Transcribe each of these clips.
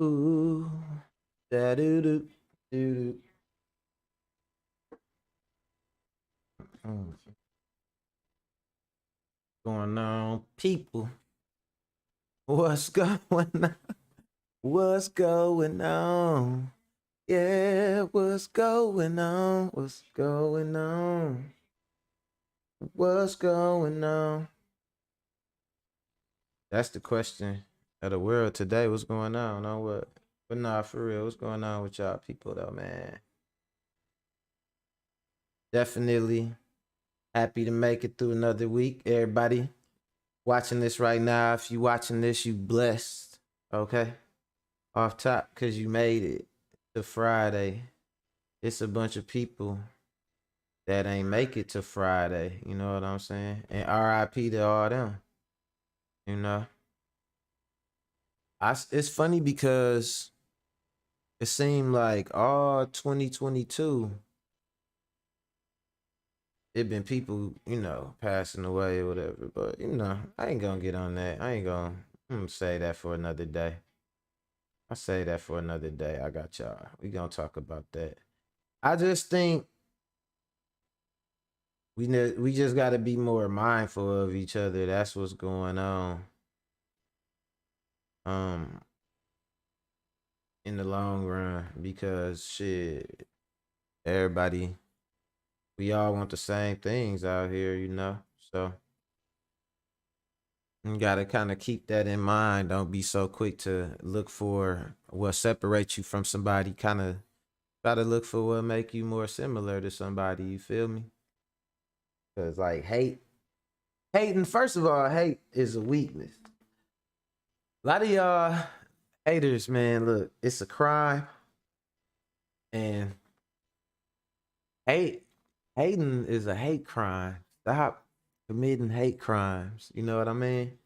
Ooh, da doo doo doo. Going on, people? What's going on? What's going on? Yeah, what's going on? What's going on? What's going on? That's the question of the world today. What's going on? On what? But nah, for real, what's going on with y'all people though, man? Definitely happy to make it through another week. Everybody watching this right now, if you watching this, you blessed. Okay? Off top, because you made it to Friday. It's a bunch of people that ain't make it to Friday. You know what I'm saying? And RIP to all them. You know? It's funny because it seemed like all 2022 it been people, passing away or whatever. But I ain't gonna get on that. I ain't gonna say that for another day. I say that for another day. I got y'all. We gonna talk about that. I just think we just gotta be more mindful of each other. That's what's going on. Um, in the long run, because shit, everybody, we all want the same things out here, So you gotta kind of keep that in mind. Don't be so quick to look for what separates you from somebody. Kind of try to look for what make you more similar to somebody. You feel me? Because like hating. First of all, hate is a weakness. A lot of y'all haters, man. Look, it's a crime, and hate hating is a hate crime. Stop committing hate crimes. You know what I mean?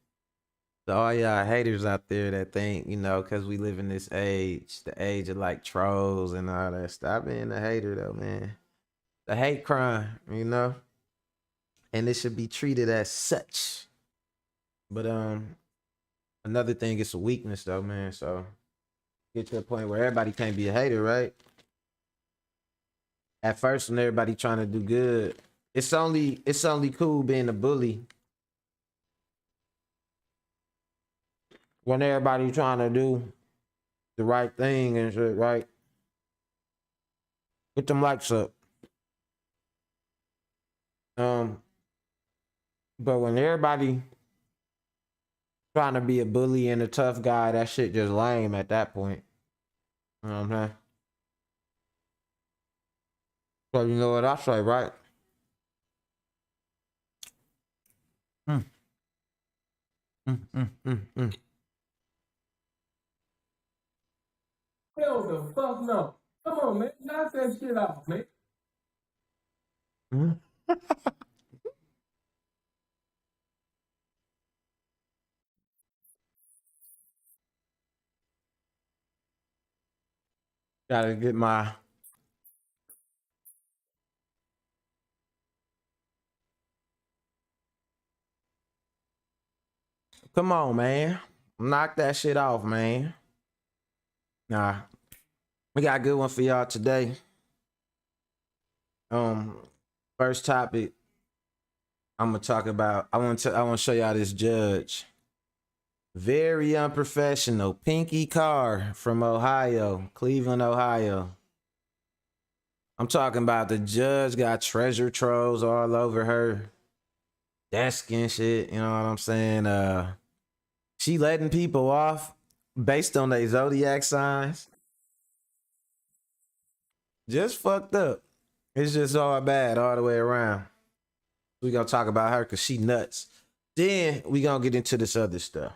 So all y'all haters out there that think, because we live in this age, the age of like trolls and all that. Stop being a hater though, man. The hate crime, and it should be treated as such. But another thing, it's a weakness though, man. So get to a point where everybody can't be a hater, right? At first, when everybody trying to do good, it's only cool being a bully when everybody trying to do the right thing and shit, right? Get them likes up. Um, but when everybody trying to be a bully and a tough guy, that shit just lame at that point. You know what I'm saying? So you know what I say, right? Mm, mm. Hell the fuck no. Come on, man. Knock that shit off, man. Mm. Gotta get my. Come on, man. Knock that shit off, man. Nah, we got a good one for y'all today. Um, First topic I'm gonna talk about. I want to show y'all this judge. Very unprofessional. Pinky Carr from Ohio, Cleveland, Ohio. I'm talking about the judge got treasure trove all over her desk and shit. You know what I'm saying? She letting people off based on their zodiac signs. Just fucked up. It's just all bad all the way around. We gonna talk about her because she nuts. Then we gonna get into this other stuff.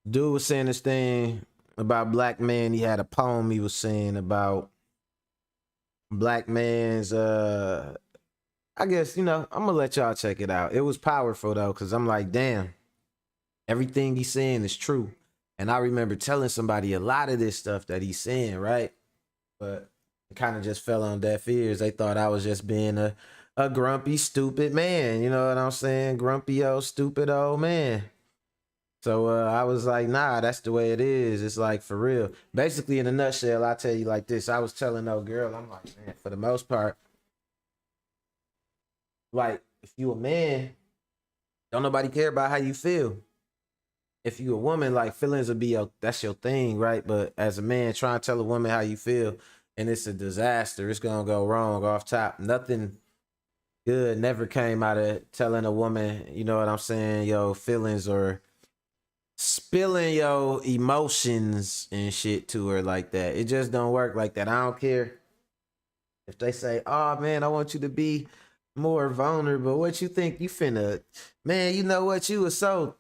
Dude was saying this thing about black man. He had a poem he was saying about black man's I guess, I'm gonna let y'all check it out. It was powerful though, because I'm like, damn, everything he's saying is true. And I remember telling somebody a lot of this stuff that he's saying, right? But it kind of just fell on deaf ears. They thought I was just being a grumpy, stupid man. You know what I'm saying? Grumpy old stupid old man. So I was like, nah, that's the way it is. It's like for real. Basically, in a nutshell, I tell you like this. I was telling no girl, I'm like, man, for the most part, like if you a man, don't nobody care about how you feel. If you a woman, like feelings will be that's your thing, right? But as a man, trying to tell a woman how you feel, and it's a disaster. It's gonna go wrong off top. Nothing good never came out of telling a woman, you know what I'm saying, yo, feelings or spilling your emotions and shit to her like that. It just don't work like that. I don't care if they say, oh man, I want you to be more vulnerable. What you think you finna, man, you know what, you was so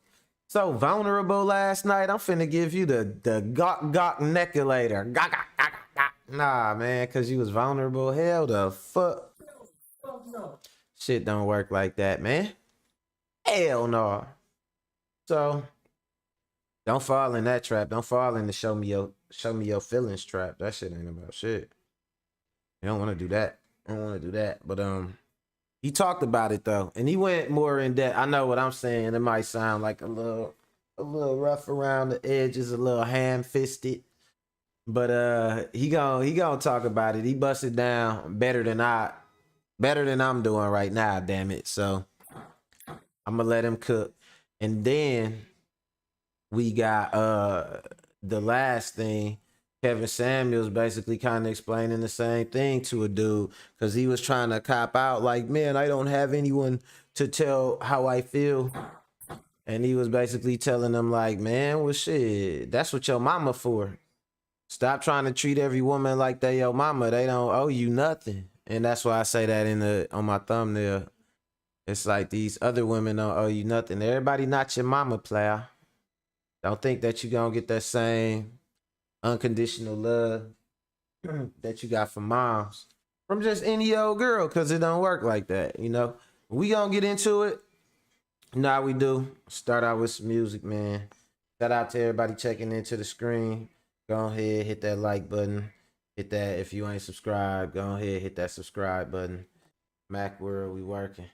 vulnerable last night. I'm finna give you the gawk neckulator. Gawk, gawk, gawk, gawk. Nah, man, cause you was vulnerable. Hell the fuck. Fuck no. Shit don't work like that, man. Hell no. So don't fall in that trap. Don't fall in the show me your feelings trap. That shit ain't about shit. You don't want to do that. I don't want to do that. But he talked about it though, and he went more in depth. I know what I'm saying. It might sound like a little rough around the edges, a little ham-fisted. But he gonna talk about it. He busted down better than I'm doing right now, damn it. So I'm gonna let him cook. And then we got the last thing, Kevin Samuels basically kind of explaining the same thing to a dude, because he was trying to cop out like, man, I don't have anyone to tell how I feel. And he was basically telling them like, man, well shit, that's what your mama for. Stop trying to treat every woman like they your mama. They don't owe you nothing. And that's why I say that on my thumbnail. It's like these other women don't owe you nothing. Everybody not your mama, player. Don't think that you gonna get that same unconditional love that you got from moms from just any old girl, because it don't work like that, you know. We gonna get into it. Now we do. Start out with some music, man. Shout out to everybody checking into the screen. Go ahead, hit that like button. Hit that if you ain't subscribed. Go ahead, hit that subscribe button. Macworld, we working.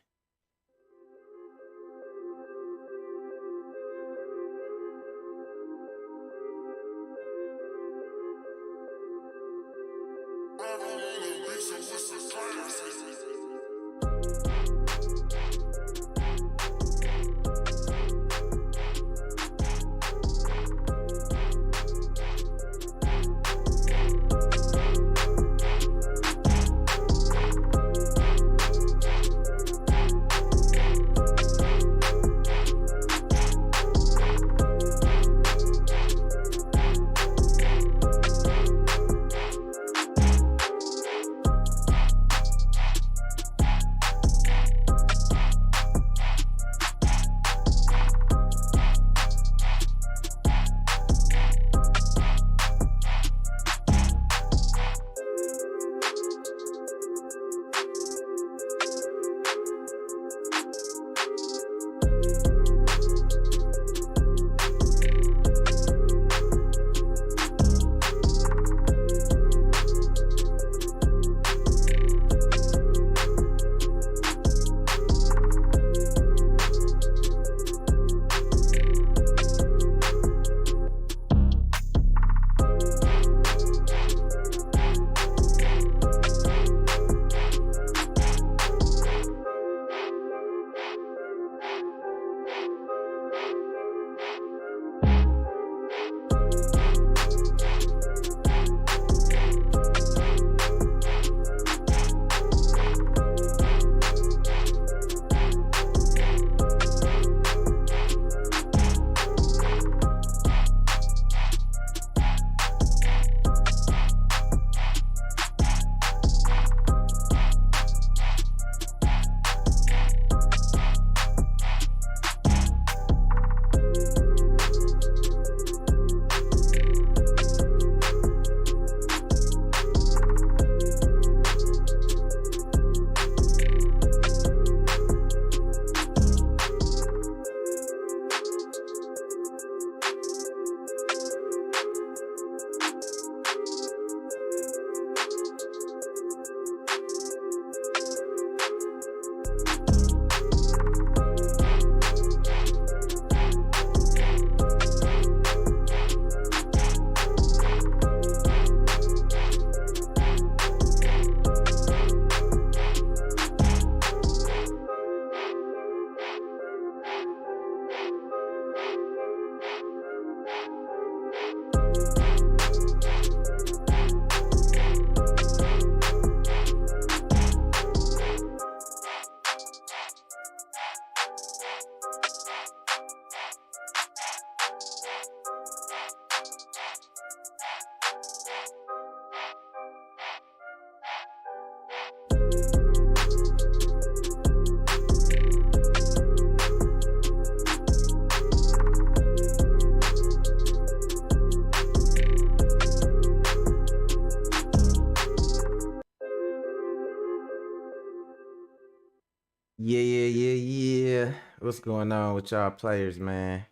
yeah, what's going on with y'all players, man?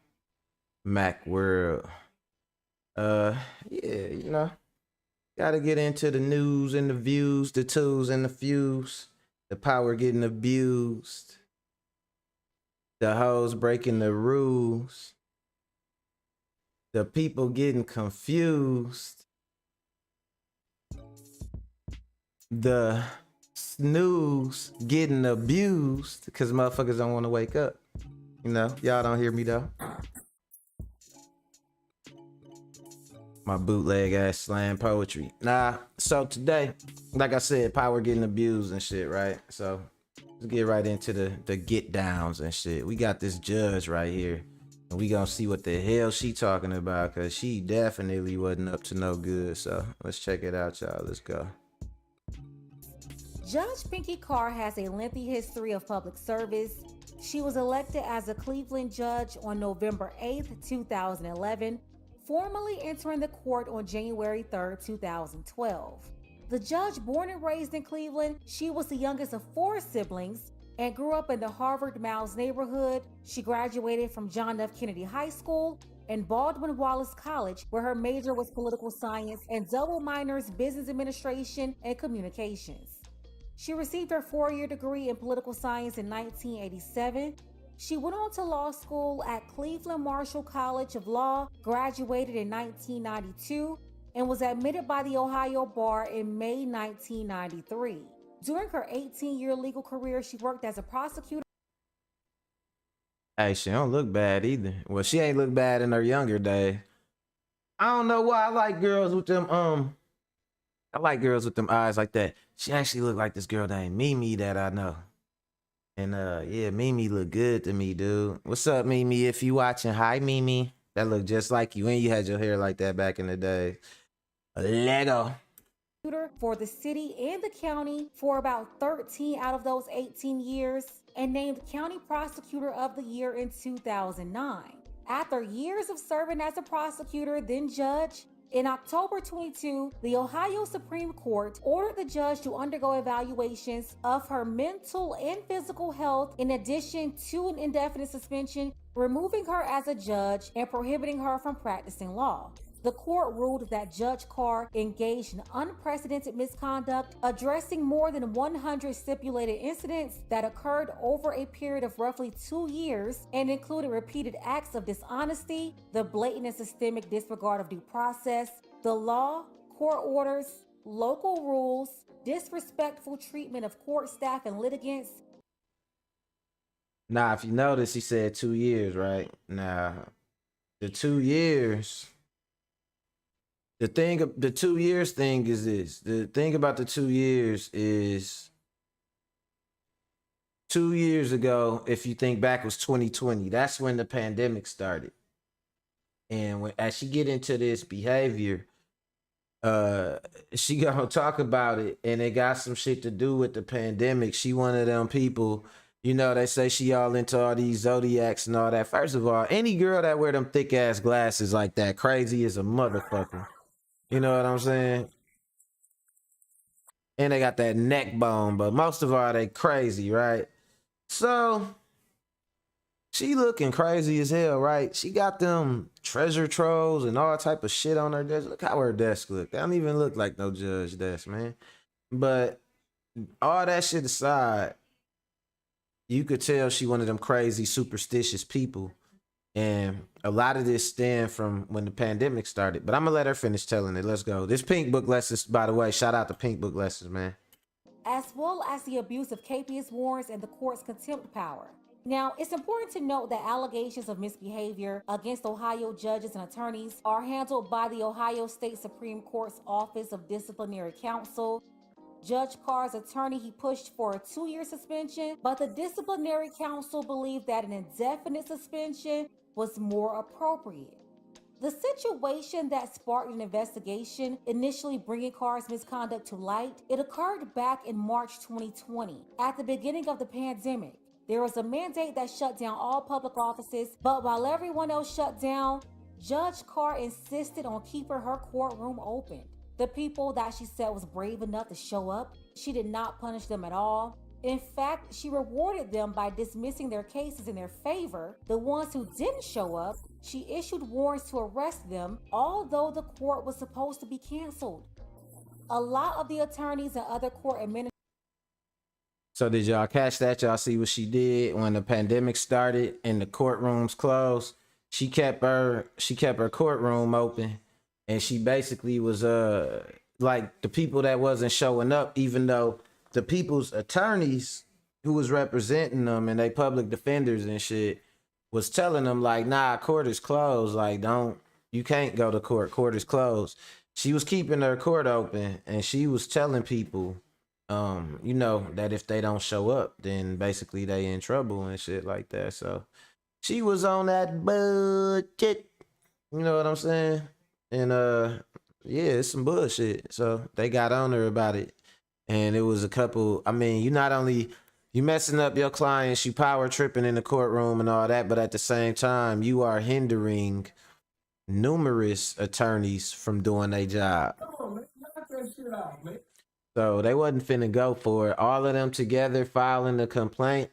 Macworld. Uh, yeah, gotta get into the news and the views, the twos and the fews, the power getting abused, the hoes breaking the rules, the people getting confused, the snooze getting abused because motherfuckers don't want to wake up. Y'all don't hear me though. My bootleg ass slam poetry. So today, like I said, power getting abused and shit, right? So let's get right into the get downs and shit. We got this judge right here, and we gonna see what the hell she talking about, cause she definitely wasn't up to no good. So let's check it out, y'all. Let's go. Judge Pinky Carr has a lengthy history of public service. She was elected as a Cleveland judge on November 8th, 2011, formally entering the court on January 3rd, 2012. The judge, born and raised in Cleveland, she was the youngest of 4 siblings and grew up in the Harvard Miles neighborhood. She graduated from John F. Kennedy High School and Baldwin Wallace College, where her major was political science and double minors business administration and communications. She received her 4-year degree in political science in 1987. She went on to law school at Cleveland Marshall College of Law, graduated in 1992, and was admitted by the Ohio Bar in May 1993. During her 18-year legal career, she worked as a prosecutor. Hey, she don't look bad either. Well, she ain't look bad in her younger days. I don't know why I like girls with them eyes like that. She actually looked like this girl named Mimi that I know. And yeah, Mimi look good to me, dude. What's up, Mimi? If you watching, hi Mimi. That look just like you, and you had your hair like that back in the day. Lego. For the city and the county for about 13 out of those 18 years, and named County Prosecutor of the Year in 2009. After years of serving as a prosecutor, then judge, in October 22, the Ohio Supreme Court ordered the judge to undergo evaluations of her mental and physical health, in addition to an indefinite suspension, removing her as a judge and prohibiting her from practicing law. The court ruled that Judge Carr engaged in unprecedented misconduct, addressing more than 100 stipulated incidents that occurred over a period of roughly 2 years and included repeated acts of dishonesty, the blatant and systemic disregard of due process, the law, court orders, local rules, disrespectful treatment of court staff and litigants. Now, if you notice, he said 2 years, right? Now, the 2 years... The 2 years thing is this. The thing about the 2 years is 2 years ago, if you think back, was 2020. That's when the pandemic started. And as she get into this behavior, she gonna talk about it, and it got some shit to do with the pandemic. She one of them people, they say she all into all these zodiacs and all that. First of all, any girl that wear them thick ass glasses like that, crazy as a motherfucker. You know what I'm saying? And they got that neck bone, but most of all, they crazy, right? So she looking crazy as hell, right? She got them treasure troves and all type of shit on her desk. Look how her desk look. That don't even look like no judge desk, man. But all that shit aside, you could tell she one of them crazy, superstitious people. And a lot of this stemmed from when the pandemic started. But I'm going to let her finish telling it. Let's go. This Pink Book Lessons, by the way, shout out to Pink Book Lessons, man. As well as the abuse of capious warrants and the court's contempt power. Now, it's important to note that allegations of misbehavior against Ohio judges and attorneys are handled by the Ohio State Supreme Court's Office of Disciplinary Counsel. Judge Carr's attorney, he pushed for a 2-year suspension, but the disciplinary counsel believed that an indefinite suspension was more appropriate. The situation that sparked an investigation, initially bringing Carr's misconduct to light, it occurred back in March 2020, at the beginning of the pandemic. There was a mandate that shut down all public offices, but while everyone else shut down, Judge Carr insisted on keeping her courtroom open. The people that she said was brave enough to show up, she did not punish them at all. In fact, she rewarded them by dismissing their cases in their favor. The ones who didn't show up, she issued warrants to arrest them, although the court was supposed to be canceled. A lot of the attorneys and other court administrators. So did y'all catch that? Y'all see what she did when the pandemic started and the courtrooms closed? She kept her courtroom open, and she basically was like the people that wasn't showing up, even though the people's attorneys who was representing them and they public defenders and shit was telling them like, nah, court is closed. Like, you can't go to court. Court is closed. She was keeping her court open, and she was telling people, you know, that if they don't show up, then basically they in trouble and shit like that. So she was on that budget. You know what I'm saying? And yeah, it's some bullshit. So they got on her about it. And it was a couple, I mean, you not only you messing up your clients, you power tripping in the courtroom and all that, but at the same time, you are hindering numerous attorneys from doing their job. Come on, man. Knock that shit out, man. So they wasn't finna go for it. All of them together filing the complaint.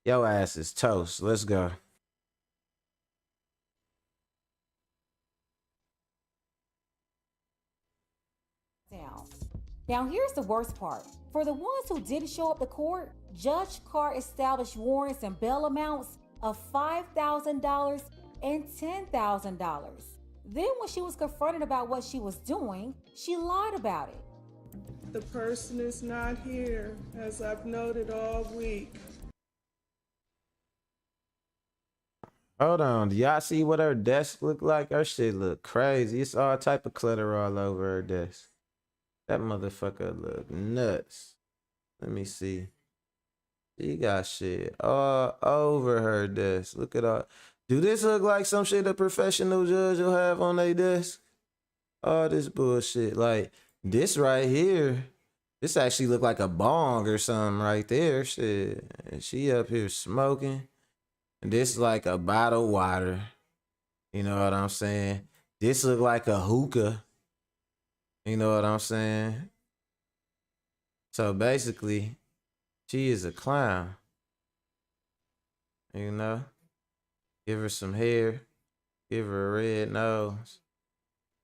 Yo ass is toast. Let's go. Now here's the worst part. For the ones who didn't show up to court, Judge Carr established warrants and bail amounts of $5,000 and $10,000. Then when she was confronted about what she was doing, she lied about it. The person is not here, as I've noted all week. Hold on. Do y'all see what her desk look like? Her shit look crazy. It's all type of clutter all over her desk. That motherfucker look nuts. Let me see. She got shit all over her desk. Look at all. Do this look like some shit a professional judge will have on their desk? All this bullshit. Like, this right here, this actually look like a bong or something right there. Shit. She up here smoking. And this is like a bottle of water. You know what I'm saying? This look like a hookah. You know what I'm saying? So basically, she is a clown. You know? Give her some hair. Give her a red nose.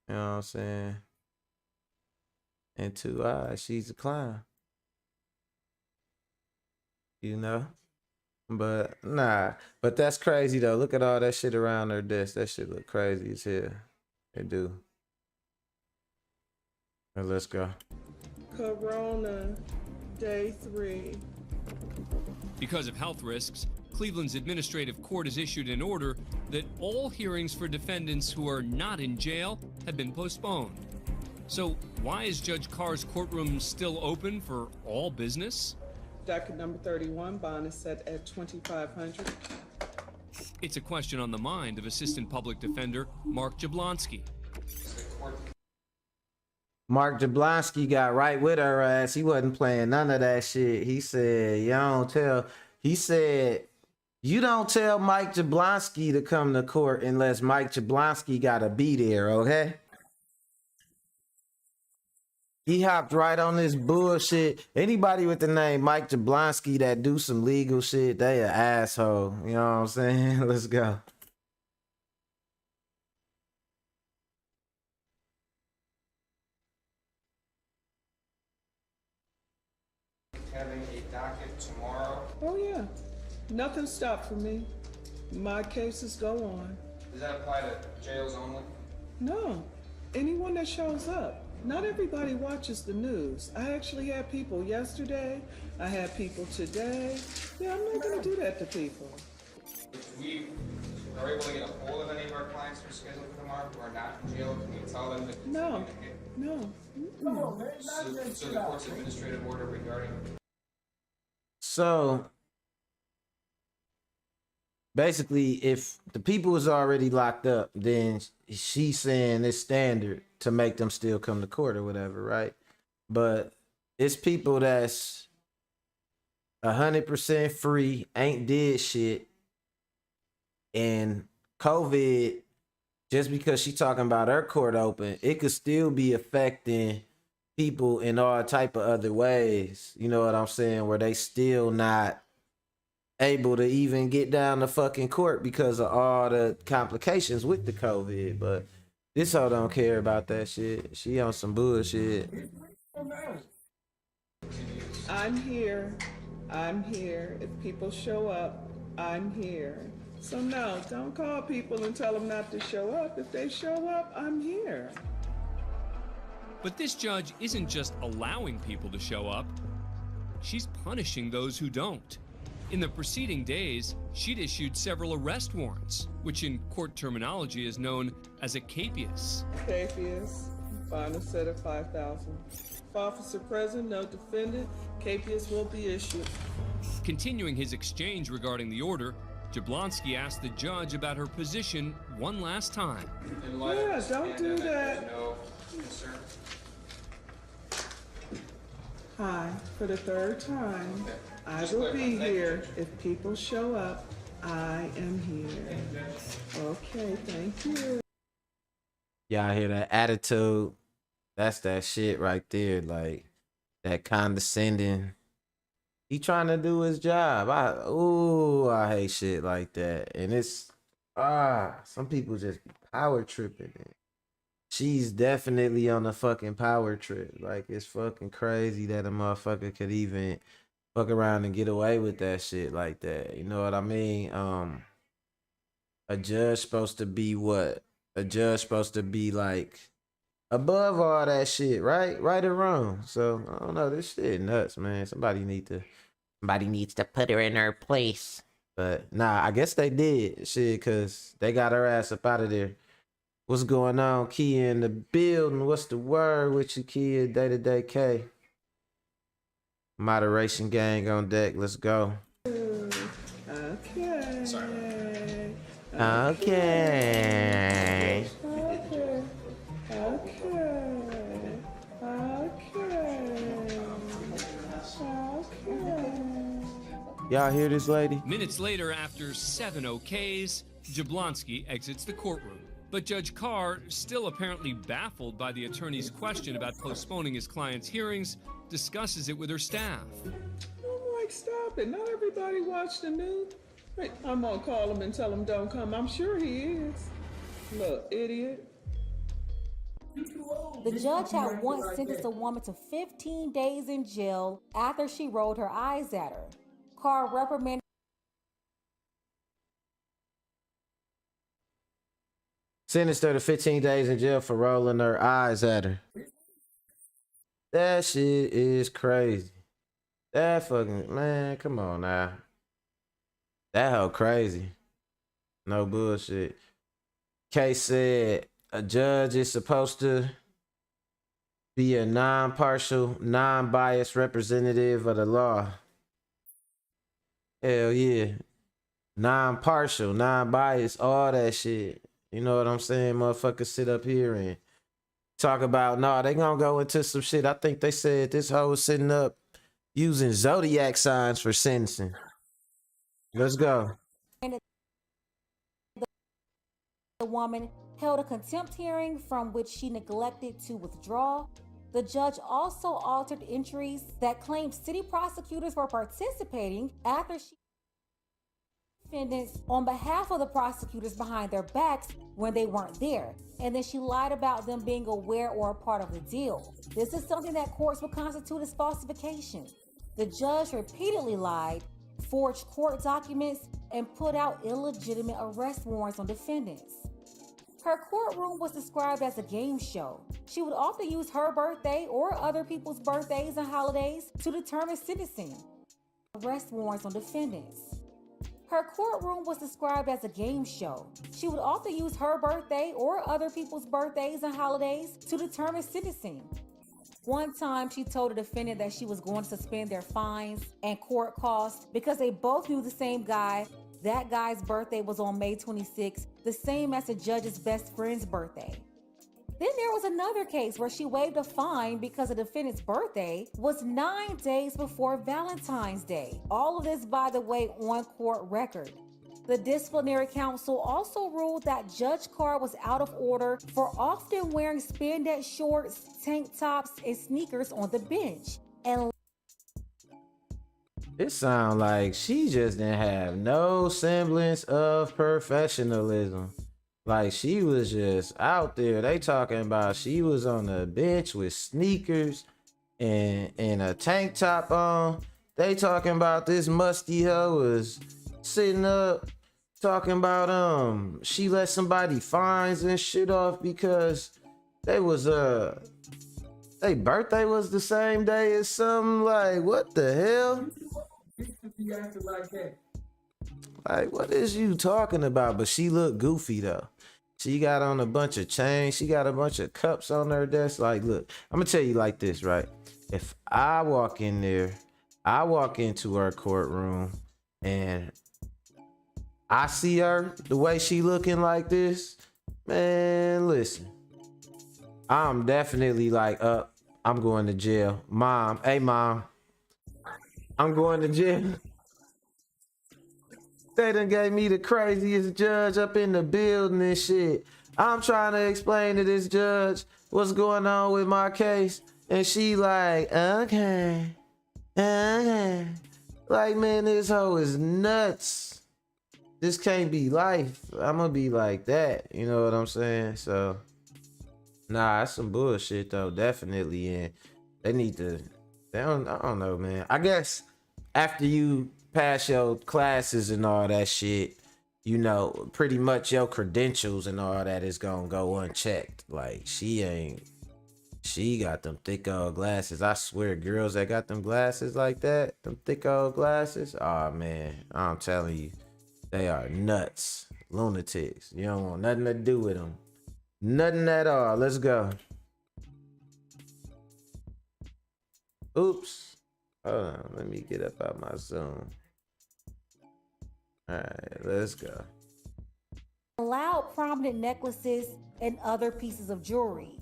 You know what I'm saying? And 2 eyes. She's a clown. You know? But nah. But that's crazy though. Look at all that shit around her desk. That shit look crazy as hell. It do. Let's go. Corona, day 3. Because of health risks, Cleveland's administrative court has issued an order that all hearings for defendants who are not in jail have been postponed. So why is Judge Carr's courtroom still open for all business? Docket number 31, bond is set at $2,500. It's a question on the mind of Assistant Public Defender Mark Jablonski. Mark Jablonski got right with her ass. He wasn't playing none of that shit. He said, you don't tell Mike Jablonski to come to court unless Mike Jablonski gotta be there, okay? He hopped right on this bullshit. Anybody with the name Mike Jablonski that do some legal shit, they an asshole. You know what I'm saying? Let's go. Having a docket tomorrow. Oh yeah, nothing stopped for me. My cases go on. Does that apply to jails only? No, anyone that shows up. Not everybody watches the news. I actually had people yesterday. I had people today. Yeah, I'm not gonna do that to people. If we are able to get a hold of any of our clients who are scheduled for tomorrow who are not in jail, can we tell them to No, communicate? no. Come on, man. Knock that So shit the out, court's man. administrative order regarding So basically, if the people is already locked up, then she's saying it's standard to make them still come to court or whatever, right? But it's people that's 100% free, ain't did shit, and COVID, just because she talking about her court open, it could still be affecting, people in all type of other ways. You know what I'm saying? Where they still not able to even get down to fucking court because of all the complications with the COVID. But this hoe don't care about that shit. She on some bullshit. I'm here. I'm here. If people show up, I'm here. So no, don't call people and tell them not to show up. If they show up, I'm here. But this judge isn't just allowing people to show up, she's punishing those who don't. In the preceding days, she'd issued several arrest warrants, which in court terminology is known as a capias. Capias, fine is set at $5,000. If officer present, no defendant, capias will be issued. Continuing his exchange regarding the order, Jablonski asked the judge about her position one last time. Yeah, don't do that. No concern. Hi, for the third time, I will be here. If people show up, I am here. Okay, thank you. Y'all hear that attitude? That's that shit right there. Like that condescending. He trying to do his job. I hate shit like that. And it's some people just be power tripping. She's definitely on a fucking power trip. Like it's fucking crazy that a motherfucker could even fuck around and get away with that shit like that. You know what I mean? A judge supposed to be what? A judge supposed to be like above all that shit, right? Right or wrong. So I don't know. This shit nuts, man. Somebody needs to put her in her place. But nah, I guess they did shit because they got her ass up out of there. What's going on, Kia in the building? What's the word with you, Kia? Day-to-day K. Moderation gang on deck. Let's go. Okay. Sorry. Okay. Y'all hear this lady? Minutes later, after 7 okays, Jablonski exits the courtroom. But Judge Carr, still apparently baffled by the attorney's question about postponing his client's hearings, discusses it with her staff. I'm like, stop it. Not everybody watched the news. Wait, I'm gonna call him and tell him don't come. I'm sure he is. Look, idiot. The judge had once sentenced a woman to 15 days in jail after she rolled her eyes at her. Carr reprimanded Sentenced her to 15 days in jail for rolling her eyes at her. That shit is crazy. That fucking, man, come on now. That hoe crazy. No bullshit. Case said a judge is supposed to be a non-partial, non-biased representative of the law. Hell yeah. Non-partial, non-biased, all that shit. You know what I'm saying? Motherfuckers sit up here and talk about, no, they gonna go into some shit. I think they said this hoe was sitting up using zodiac signs for sentencing. Let's go. the woman held a contempt hearing from which she neglected to withdraw. The judge also altered entries that claimed city prosecutors were participating after she defendants on behalf of the prosecutors behind their backs when they weren't there. And then she lied about them being aware or a part of the deal. This is something that courts will constitute as falsification. The judge repeatedly lied, forged court documents, and put out illegitimate arrest warrants on defendants. Her courtroom was described as a game show. She would often use her birthday or other people's birthdays and holidays to determine sentencing. Arrest warrants on defendants. Her courtroom was described as a game show. She would often use her birthday or other people's birthdays and holidays to determine sentencing. One time, she told a defendant that she was going to suspend their fines and court costs because they both knew the same guy. That guy's birthday was on May 26th, the same as the judge's best friend's birthday. Then there was another case where she waived a fine because the defendant's birthday was 9 days before Valentine's Day. All of this, by the way, on court record. The disciplinary council also ruled that Judge Carr was out of order for often wearing spandex shorts, tank tops, and sneakers on the bench. And it sounds like she just didn't have no semblance of professionalism. Like she was just out there. They talking about she was on the bench with sneakers and a tank top on. They talking about this musty hoe was sitting up talking about she let somebody fines and shit off because they was their birthday was the same day as something. Like what the hell? He acted like that. Like what is you talking about? But she looked goofy though. She got on a bunch of chains. She got a bunch of cups on her desk. Like, look, I'm gonna tell you like this, right? If I walk in there, I walk into her courtroom and I see her the way she looking like this, man, listen. I'm definitely like, I'm going to jail. Mom, hey mom, I'm going to jail. They done gave me the craziest judge up in the building and shit. I'm trying to explain to this judge what's going on with my case. And she like, okay. Like, man, this hoe is nuts. This can't be life. I'm gonna be like that. You know what I'm saying? So, nah, that's some bullshit though, definitely. And they need to, I don't know, man. I guess after you pass your classes and all that shit, you know, pretty much your credentials and all that is gonna go unchecked. Like she got them thick old glasses. I swear, girls that got them glasses like that, them thick old glasses, oh man, I'm telling you, they are nuts, lunatics. You don't want nothing to do with them, nothing at all. Let's go. Oops. Hold on, let me get up out my Zoom. All right, let's go. allowed prominent necklaces and other pieces of jewelry.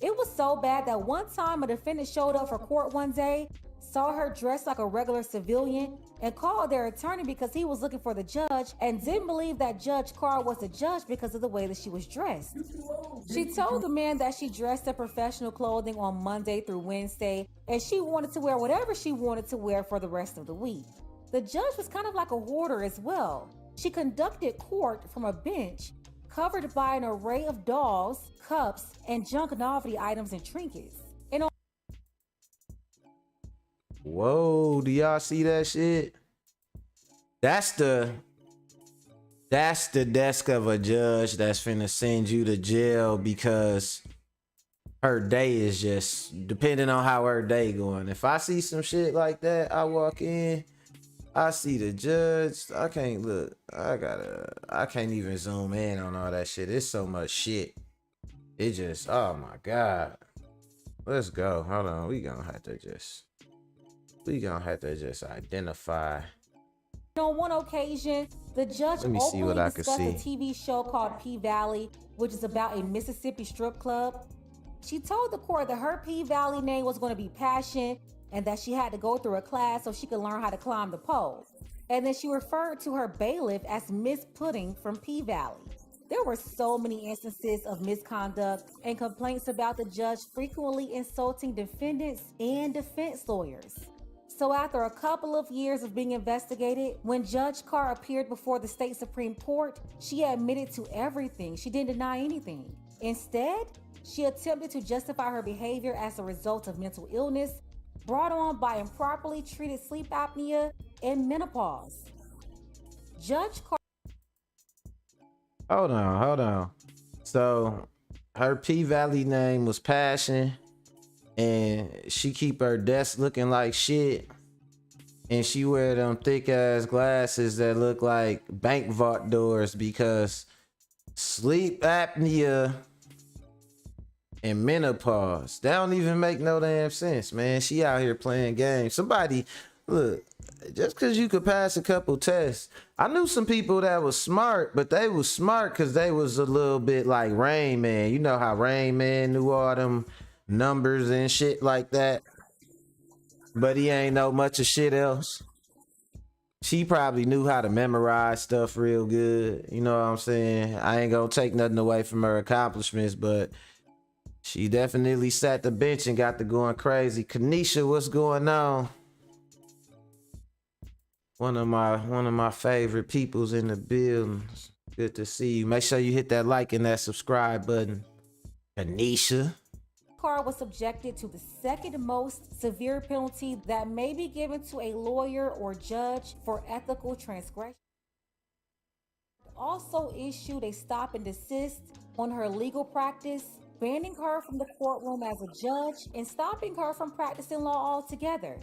It was so bad that one time a defendant showed up for court one day, saw her dressed like a regular civilian, and called their attorney because he was looking for the judge and didn't believe that Judge Carr was the judge because of the way that she was dressed. She told the man that she dressed in professional clothing on Monday through Wednesday, and she wanted to wear whatever she wanted to wear for the rest of the week. The judge was kind of like a hoarder as well. She conducted court from a bench covered by an array of dolls, cups, and junk novelty items and trinkets. And Whoa, do y'all see that shit? That's the desk of a judge that's finna send you to jail because her day is just depending on how her day going. If I see some shit like that, I walk in, I see the judge, I can't look. I can't even zoom in on all that shit. It's so much shit. It just, oh my God. Let's go. Hold on. We gonna have to just identify. on one occasion, the judge Let me see what openly I can discussed a see. TV show called P-Valley, which is about a Mississippi strip club. She told the court that her P-Valley name was going to be Passion and that she had to go through a class so she could learn how to climb the pole. And then she referred to her bailiff as Miss Pudding from P-Valley. There were so many instances of misconduct and complaints about the judge frequently insulting defendants and defense lawyers. So after a couple of years of being investigated, when Judge Carr appeared before the state Supreme Court, she admitted to everything. She didn't deny anything. Instead, she attempted to justify her behavior as a result of mental illness brought on by improperly treated sleep apnea and menopause. Judge Carr Hold on. So her P-Valley name was Passion, and she keep her desk looking like shit, and she wear them thick ass glasses that look like bank vault doors because sleep apnea and menopause. That don't even make no damn sense, man. She out here playing games. Somebody, look, just because you could pass a couple tests. I knew some people that was smart, but they was smart because they was a little bit like Rain Man. You know how Rain Man knew all them numbers and shit like that, but he ain't know much of shit else. She probably knew how to memorize stuff real good. You know what I'm saying? I ain't gonna take nothing away from her accomplishments, but she definitely sat the bench and got to going crazy. Kanisha, what's going on? One of my favorite peoples in the building. Good to see you. Make sure you hit that like and that subscribe button. Kanisha. Carr was subjected to the second most severe penalty that may be given to a lawyer or judge for ethical transgression. Also issued a stop and desist on her legal practice, banning her from the courtroom as a judge and stopping her from practicing law altogether.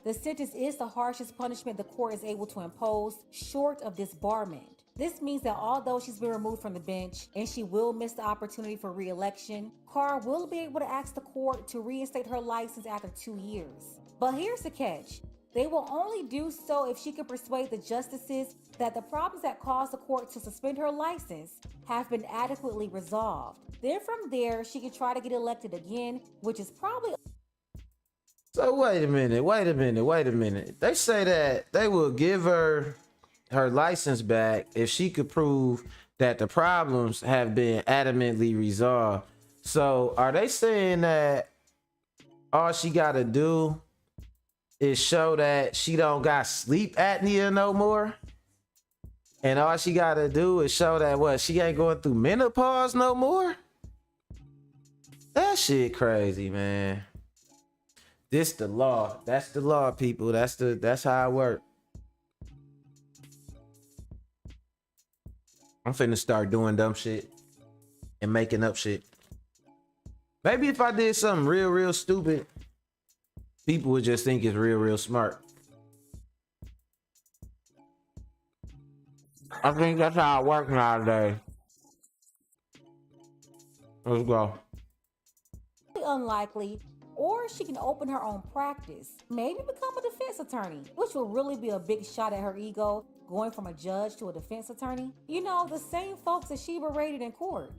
The sentence is the harshest punishment the court is able to impose, short of disbarment. This means that although she's been removed from the bench and she will miss the opportunity for re-election, Carr will be able to ask the court to reinstate her license after 2 years. But here's the catch. They will only do so if she can persuade the justices that the problems that caused the court to suspend her license have been adequately resolved. Then from there, she can try to get elected again, which is probably... So wait a minute. They say that they will give her license back if she could prove that the problems have been adamantly resolved. So are they saying that all she gotta do is show that she don't got sleep apnea no more? And all she gotta do is show that what, she ain't going through menopause no more? That shit crazy, man. This the law. That's the law, people. That's how it works. I'm finna start doing dumb shit and making up shit. Maybe if I did something real stupid, people would just think it's real smart. I think that's how it works nowadays. Let's go. unlikely, or she can open her own practice, maybe become a defense attorney, which will really be a big shot at her ego, going from a judge to a defense attorney. You know, the same folks that she berated in court.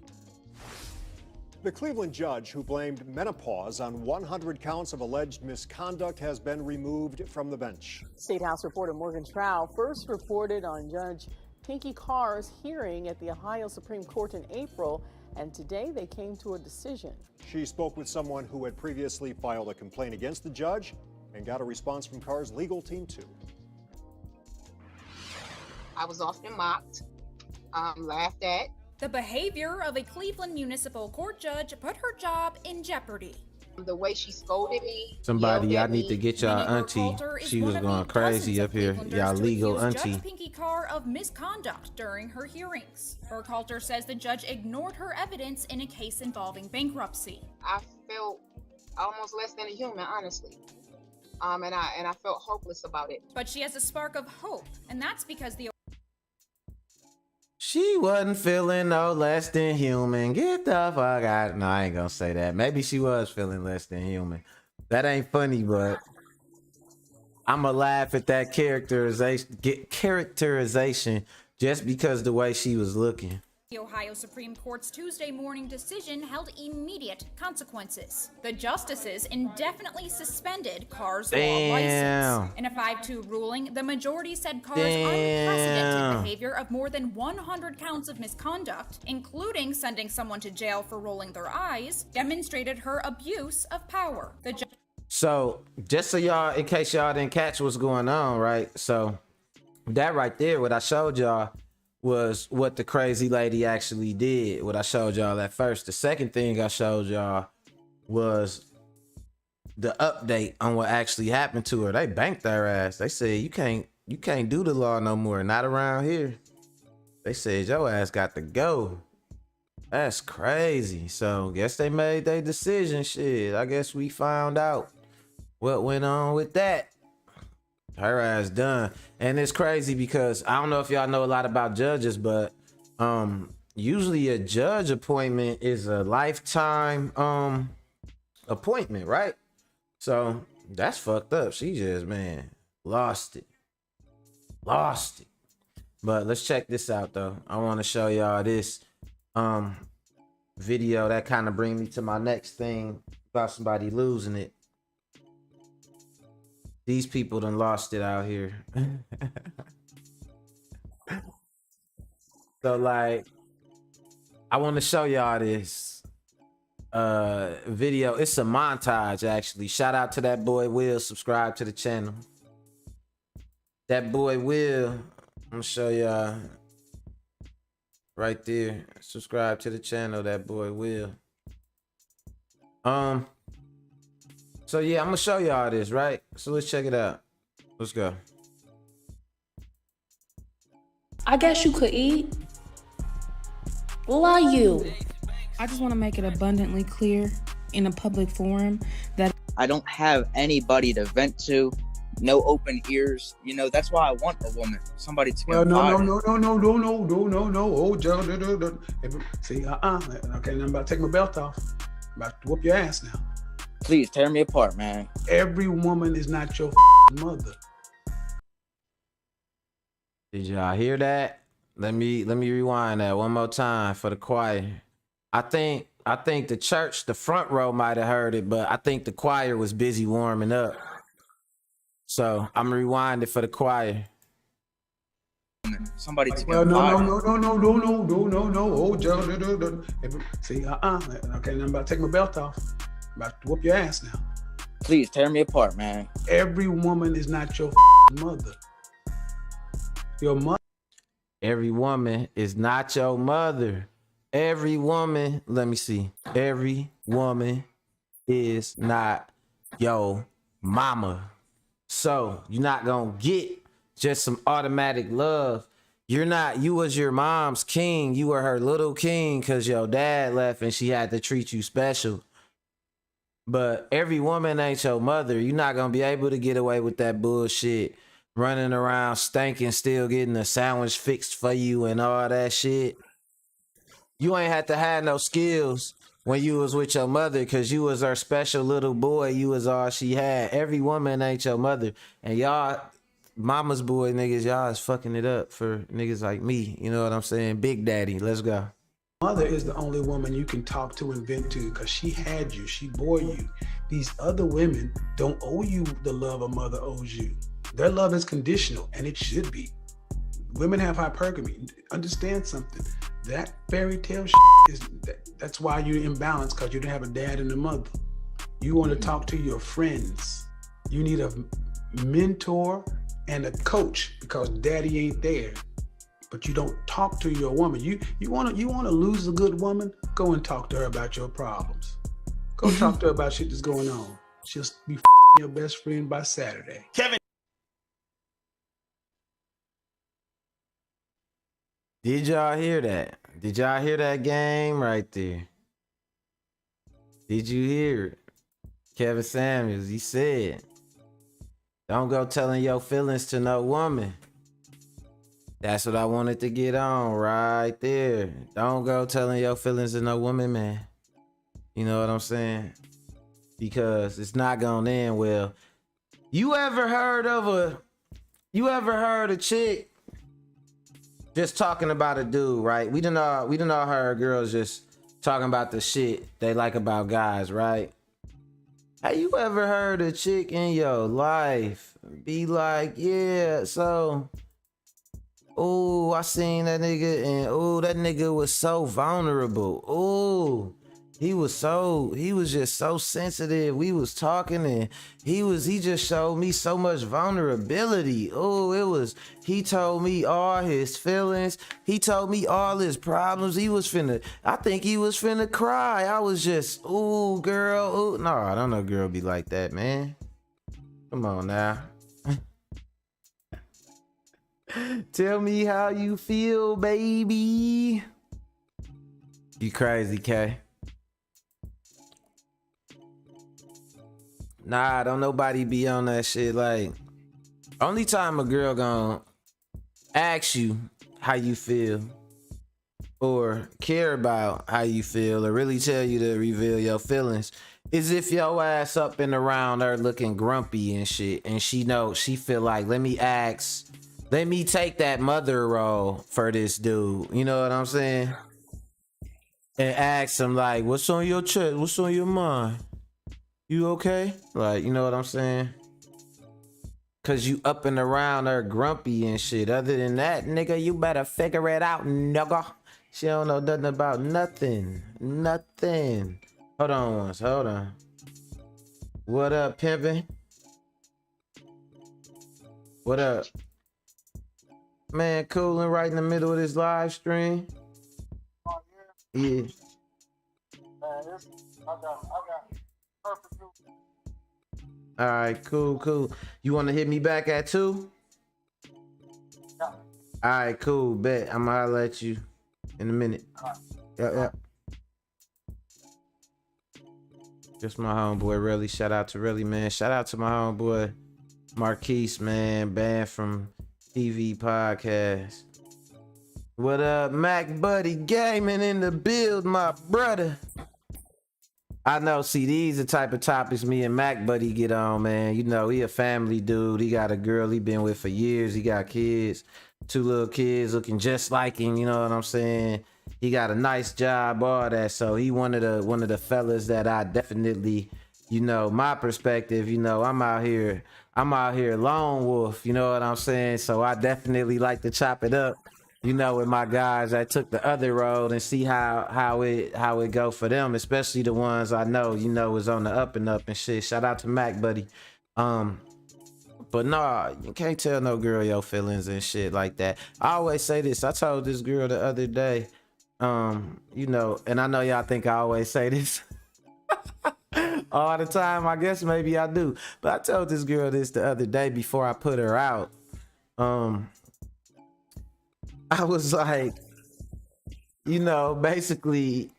The Cleveland judge who blamed menopause on 100 counts of alleged misconduct has been removed from the bench. State House reporter Morgan Trow first reported on Judge Pinky Carr's hearing at the Ohio Supreme Court in April, and today they came to a decision. She spoke with someone who had previously filed a complaint against the judge and got a response from Carr's legal team too. I was often mocked, laughed at. The behavior of a Cleveland Municipal Court judge put her job in jeopardy. The way she scolded me. Somebody, I need to get y'all auntie. She was going crazy up here. Y'all legal auntie. Judge Pinky Carr of misconduct during her hearings. Burkhalter says the judge ignored her evidence in a case involving bankruptcy. I felt almost less than a human, honestly. And I felt hopeless about it. But she has a spark of hope, and that's because the She wasn't feeling no less than human. Get the fuck out. No, I ain't gonna say that. Maybe she was feeling less than human. That ain't funny, but I'ma laugh at that characterization just because the way she was looking. The Ohio Supreme Court's Tuesday morning decision held immediate consequences. The justices indefinitely suspended Carr's law license. In a 5-2 ruling, the majority said Carr's unprecedented behavior of more than 100 counts of misconduct, including sending someone to jail for rolling their eyes, demonstrated her abuse of power. So, just so y'all, in case y'all didn't catch what's going on, right? So, that right there, what I showed y'all, was what the crazy lady actually did. What I showed y'all at first. The second thing I showed y'all was the update on what actually happened to her. They banked their ass. They said you can't do the law no more, not around here. They said your ass got to go. That's crazy. So guess they made their decision. Shit, I guess we found out what went on with that. Her ass done. And it's crazy because I don't know if y'all know a lot about judges, but usually a judge appointment is a lifetime appointment, right? So that's fucked up. She just, man, lost it. But let's check this out though. I want to show y'all this video that kind of brings me to my next thing about somebody losing it. These people done lost it out here. So like, I want to show y'all this video. It's a montage actually. Shout out to that boy Will. Subscribe to the channel. That boy Will. I'm gonna show y'all right there. Subscribe to the channel. That boy Will. So yeah, I'm gonna show y'all this, right? So let's check it out. Let's go. I guess you could eat. Love you. I just want to make it abundantly clear in a public forum that I don't have anybody to vent to, no open ears. You know, that's why I want a woman, somebody to Well, confide in. no. Oh, Joe, see, okay, I'm about to take my belt off. I'm about to whoop your ass now. Please tear me apart, man. Every woman is not your mother. Did y'all hear that? Let me rewind that one more time for the choir. I think the church, the front row might have heard it, but I think the choir was busy warming up. So I'm gonna rewind it for the choir. Somebody to Well, confide in. no. Oh, Joe, see, okay, I'm about to take my belt off. I'm about to whoop your ass now. Please tear me apart, man. Every woman is not your mother. Your mother. Every woman is not your mother. Every woman, let me see. Every woman is not your mama. So you're not gonna get just some automatic love. You was your mom's king. You were her little king because your dad left and she had to treat you special. But every woman ain't your mother. You're not gonna be able to get away with that bullshit. Running around stinking, still getting a sandwich fixed for you and all that shit. You ain't had to have no skills when you was with your mother because you was her special little boy. You was all she had. Every woman ain't your mother. And y'all, mama's boy niggas, y'all is fucking it up for niggas like me. You know what I'm saying? Big Daddy, let's go. Mother is the only woman you can talk to and vent to because she had you, she bore you. These other women don't owe you the love a mother owes you. Their love is conditional, and it should be. Women have hypergamy. Understand something. That fairy tale is that's why you're imbalanced, because you don't have a dad and a mother. You want to talk to your friends. You need a mentor and a coach because daddy ain't there. But you don't talk to your woman. You want to lose a good woman? Go and talk to her about your problems. Go talk to her about shit that's going on. She'll be your best friend by Saturday. Kevin. Did y'all hear that? Did y'all hear that game right there? Did you hear it? Kevin Samuels, he said, don't go telling your feelings to no woman. That's what I wanted to get on right there. Don't go telling your feelings to no woman, man. You know what I'm saying? Because it's not gonna end well. You ever heard a chick just talking about a dude, right? We done all heard girls just talking about the shit they like about guys, right? Have you ever heard a chick in your life be like, yeah, so, oh, I seen that nigga and oh, that nigga was so vulnerable. Oh, he was just so sensitive. We was talking and he just showed me so much vulnerability. Oh, he told me all his feelings. He told me all his problems. I think he was finna cry. I was just, ooh, girl. Ooh. No, I don't know girl be like that, man. Come on now. Tell me how you feel, baby. You crazy, K. Nah, don't nobody be on that shit. Like, only time a girl gonna ask you how you feel or care about how you feel or really tell you to reveal your feelings is if your ass up and around her looking grumpy and shit and she feel like, let me take that mother role for this dude. You know what I'm saying? And ask him like, what's on your chest? What's on your mind? You okay? Like, you know what I'm saying? cause you up and around her grumpy and shit. Other than that, nigga, you better figure it out, nigga. She don't know nothing about nothing. Nothing. Hold on once, hold on. What up, pimpin'? What up? Man, cooling right in the middle of this live stream. Yeah. All right, cool. You want to hit me back at 2? Yeah. All right, cool. Bet I'm gonna holler at you in a minute. Yeah. Just my homeboy, really. Shout out to Really, man. Shout out to my homeboy Marquise, man. Banned from TV podcast. What up, Mac Buddy Gaming in the build, my brother. I know, see, these the type of topics me and Mac Buddy get on, man. You know, he a family dude. He got a girl he been with for years. He got kids, 2 little kids looking just like him, you know what I'm saying? He got a nice job, all that. So he one of the fellas that I definitely, you know, my perspective, you know, I'm out here lone wolf, you know what I'm saying? So I definitely like to chop it up, you know, with my guys that took the other road and see how it go for them, especially the ones I know, you know, is on the up and shit. Shout out to Mac Buddy. But nah, you can't tell no girl your feelings and shit like that. I always say this. I told this girl the other day, you know, and I know y'all think I always say this all the time. I guess maybe I do. But I told this girl this the other day before I put her out. I was like, you know, basically,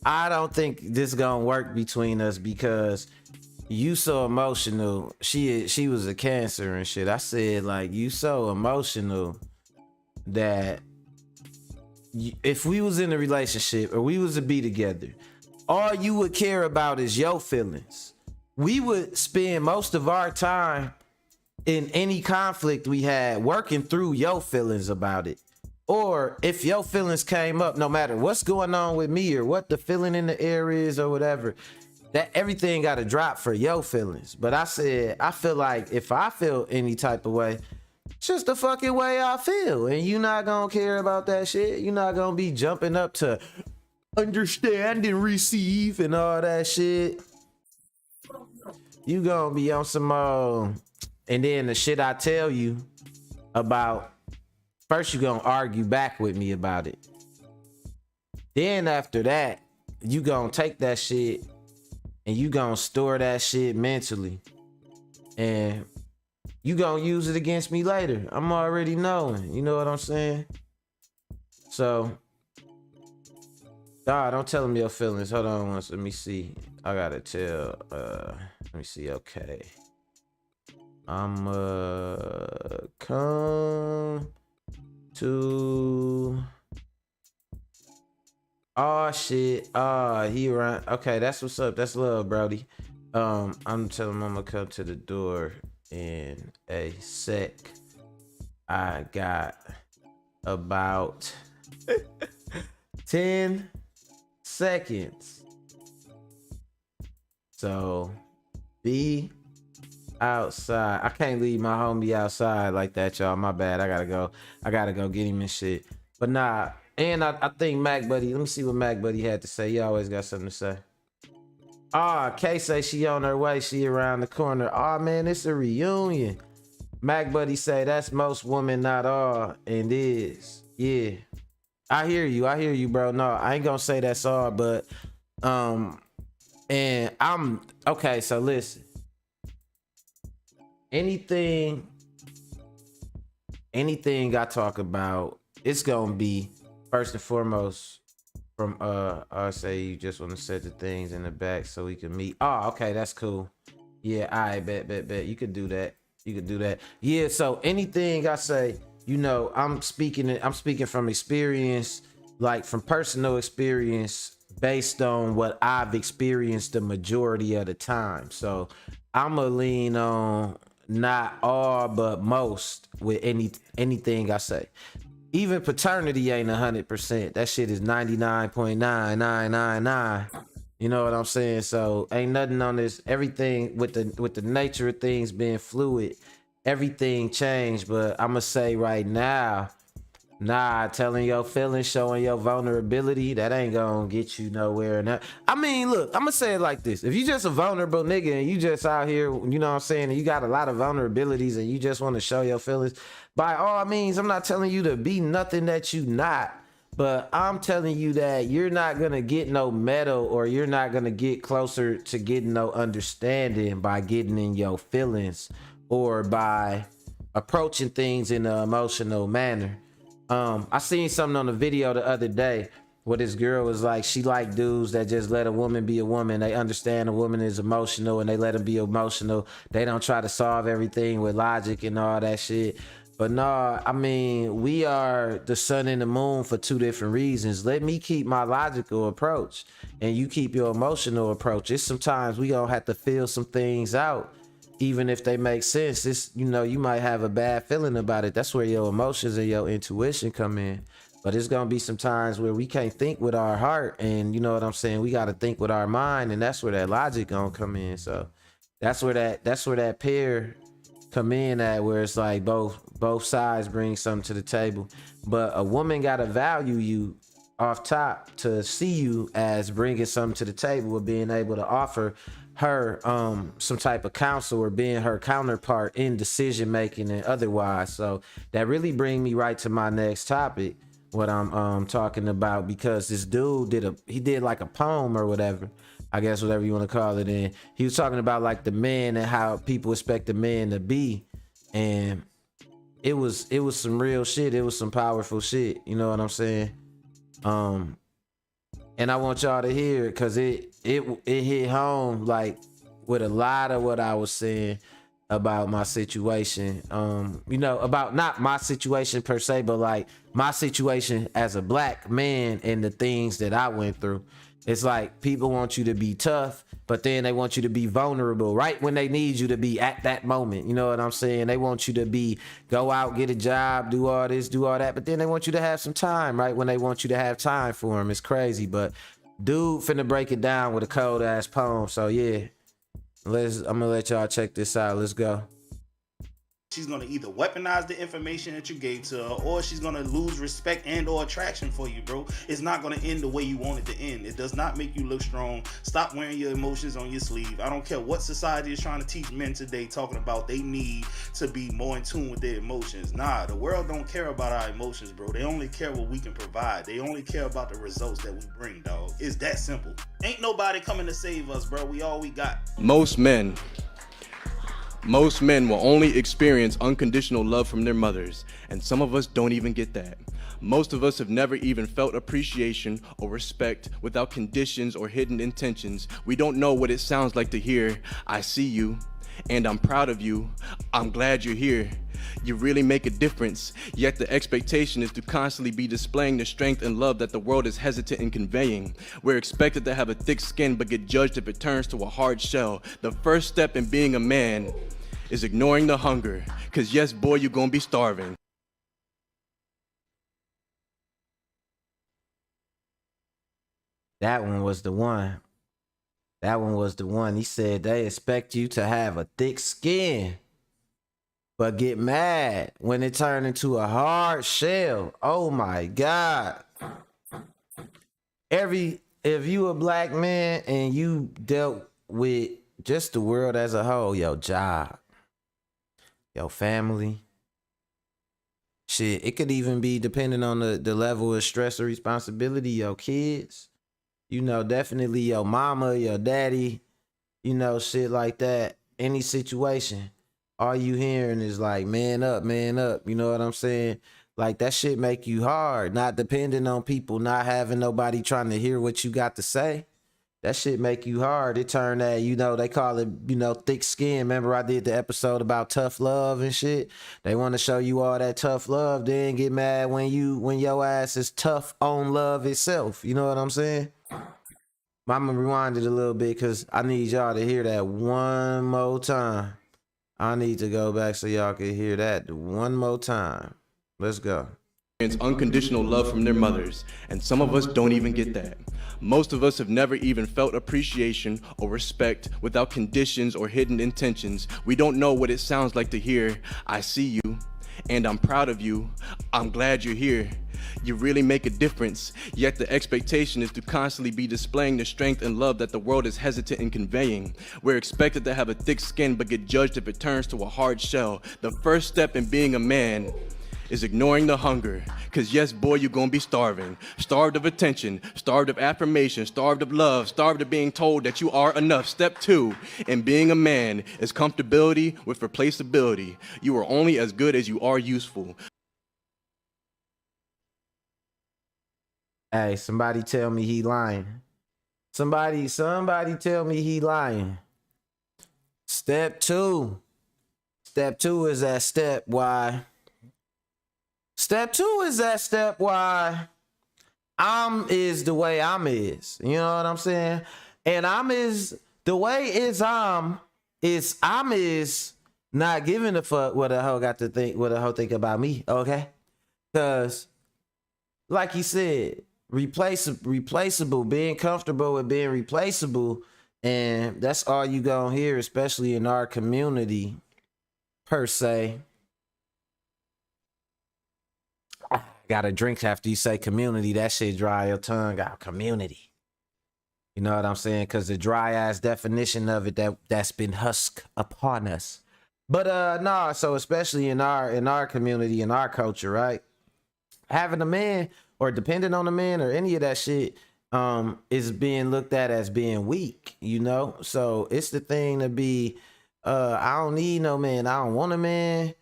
I don't think this gonna work between us because you so emotional. She was a Cancer and shit. I said, like, you so emotional that if we was in a relationship or we was to be together, all you would care about is your feelings. We would spend most of our time in any conflict we had working through your feelings about it. Or if your feelings came up, no matter what's going on with me or what the feeling in the air is or whatever, that everything got to drop for your feelings. But I said, I feel like if I feel any type of way, it's just the fucking way I feel. And you not gonna care about that shit. You're not gonna be jumping up to understand and receive and all that shit. You gonna be on some and then the shit I tell you about, first you gonna argue back with me about it. Then after that, you gonna take that shit and you gonna store that shit mentally. And you gonna use it against me later. I'm already knowing. You know what I'm saying? So, don't tell them your feelings. Hold on once. Let me see. I gotta tell. Let me see. Okay. I'm come to. Oh shit. He run. Okay, that's what's up. That's love, Brody. I'm telling him I'm gonna come to the door in a sec. I got about 10 seconds. So be outside. I can't leave my homie outside like that, y'all. My bad. I gotta go get him and shit. But nah, and I think Mac Buddy, let me see what Mac Buddy had to say. He always got something to say. Kay say she on her way. She around the corner. Man, it's a reunion. Mac Buddy say that's most women, not all, and is. Yeah. I hear you, bro. No, I ain't gonna say that's all, but and I'm okay, so listen. Anything I talk about, it's gonna be first and foremost from I say you just want to set the things in the back so we can meet. Okay, that's cool. Yeah, I bet. You could do that. Yeah, so anything I say, you know, I'm speaking from experience, like from personal experience based on what I've experienced the majority of the time. So I'ma lean on not all but most with anything I say. Even paternity ain't 100%. That shit is 99.9999. You know what I'm saying? So ain't nothing on this. Everything with the nature of things being fluid, everything changed. But I'ma say right now, nah, telling your feelings, showing your vulnerability, that ain't gonna get you nowhere. And I mean, look, I'ma say it like this. If you just a vulnerable nigga and you just out here, you know what I'm saying, and you got a lot of vulnerabilities and you just want to show your feelings, by all means, I'm not telling you to be nothing that you not. But I'm telling you that you're not gonna get no medal, or you're not gonna get closer to getting no understanding by getting in your feelings or by approaching things in an emotional manner. I seen something on the video the other day where this girl was like, she like dudes that just let a woman be a woman. They understand a woman is emotional and they let them be emotional. They don't try to solve everything with logic and all that shit. But no, I mean, we are the sun and the moon for two different reasons. Let me keep my logical approach and you keep your emotional approach. It's sometimes we gonna have to feel some things out, even if they make sense. It's, you know, you might have a bad feeling about it. That's where your emotions and your intuition come in. But it's gonna be some times where we can't think with our heart, and you know what I'm saying, we gotta think with our mind, and that's where that logic gonna come in. So that's where that pair come in at, where it's like both sides bring something to the table. But a woman gotta value you off top to see you as bringing something to the table, of being able to offer her some type of counsel, or being her counterpart in decision making and otherwise. So that really bring me right to my next topic, what I'm talking about, because this dude did like a poem or whatever, I guess, whatever you want to call it. And he was talking about like the man and how people expect the man to be. And it was some real shit. It was some powerful shit. You know what I'm saying? And I want y'all to hear it, because it hit home, like, with a lot of what I was saying about my situation. You know, about not my situation per se, but like my situation as a black man and the things that I went through. It's like people want you to be tough, but then they want you to be vulnerable right when they need you to be at that moment. You know what I'm saying? They want you to go out, get a job, do all this, do all that, but then they want you to have some time right when they want you to have time for them. It's crazy, but dude finna break it down with a cold ass poem. So yeah, I'm gonna let y'all check this out. Let's go. She's going to either weaponize the information that you gave to her, or she's going to lose respect and or attraction for you, bro. It's not going to end the way you want it to end. It does not make you look strong. Stop wearing your emotions on your sleeve. I don't care what society is trying to teach men today, talking about they need to be more in tune with their emotions. Nah, the world don't care about our emotions, bro. They only care what we can provide. They only care about the results that we bring, dog. It's that simple. Ain't nobody coming to save us, bro. We all we got. Most men will only experience unconditional love from their mothers, and some of us don't even get that. Most of us have never even felt appreciation or respect without conditions or hidden intentions. We don't know what it sounds like to hear, "I see you, and I'm proud of you. I'm glad you're here. You really make a difference." Yet the expectation is to constantly be displaying the strength and love that the world is hesitant in conveying. We're expected to have a thick skin but get judged if it turns to a hard shell. The first step in being a man is ignoring the hunger, cause yes, boy, you're gonna be starving. That one was the one. That one was the one. He said they expect you to have a thick skin, but get mad when it turned into a hard shell. Oh my God. If you a black man and you dealt with just the world as a whole, your job, your family, shit, it could even be depending on the level of stress or responsibility, your kids, you know, definitely your mama, your daddy, you know, shit like that. Any situation, all you hearing is like, man up, you know what I'm saying? Like, that shit make you hard, not depending on people, not having nobody trying to hear what you got to say. That shit make you hard. It turned that, you know, they call it, you know, thick skin. Remember I did the episode about tough love and shit? They want to show you all that tough love, then get mad when your ass is tough on love itself. You know what I'm saying? I'm gonna rewind it a little bit because I need y'all to hear that one more time. I need to go back so y'all can hear that one more time. Let's go. unconditional love from their mothers, and some of us don't even get that. Most of us have never even felt appreciation or respect without conditions or hidden intentions. We don't know what it sounds like to hear, "I see you, and I'm proud of you. I'm glad you're here. You really make a difference." Yet the expectation is to constantly be displaying the strength and love that the world is hesitant in conveying. We're expected to have a thick skin but get judged if it turns to a hard shell. The first step in being a man is ignoring the hunger. Cause yes, boy, you're gonna be starving. Starved of attention, starved of affirmation, starved of love, starved of being told that you are enough. Step 2 in being a man is comfortability with replaceability. You are only as good as you are useful. Hey, somebody tell me he lying. Somebody tell me he lying. Step 2. Step 2 is that step why. Step 2 is that step why I'm is the way I'm is. You know what I'm saying? And I'm is the way is I'm is not giving a fuck what a hoe got to think, what a hoe think about me, okay? Cause like he said, replaceable, being comfortable with being replaceable, and that's all you gonna hear, especially in our community per se. Got a drink after you say community. That shit dry your tongue out. Community. You know what I'm saying? Because the dry ass definition of it that's been husked upon us. But nah. So especially in our community, in our culture, right? Having a man or depending on a man or any of that shit is being looked at as being weak. You know. So it's the thing to be. I don't need no man. I don't want a man.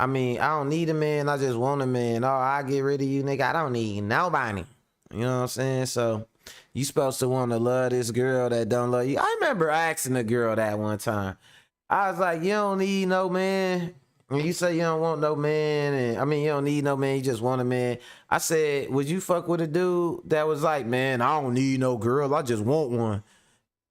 I mean, I don't need a man. I just want a man. Oh, I get rid of you, nigga. I don't need nobody. You know what I'm saying? So you supposed to want to love this girl that don't love you. I remember asking a girl that one time. I was like, you don't need no man. When you say you don't want no man, and I mean, you don't need no man, you just want a man. I said, would you fuck with a dude that was like, man, I don't need no girl. I just want one.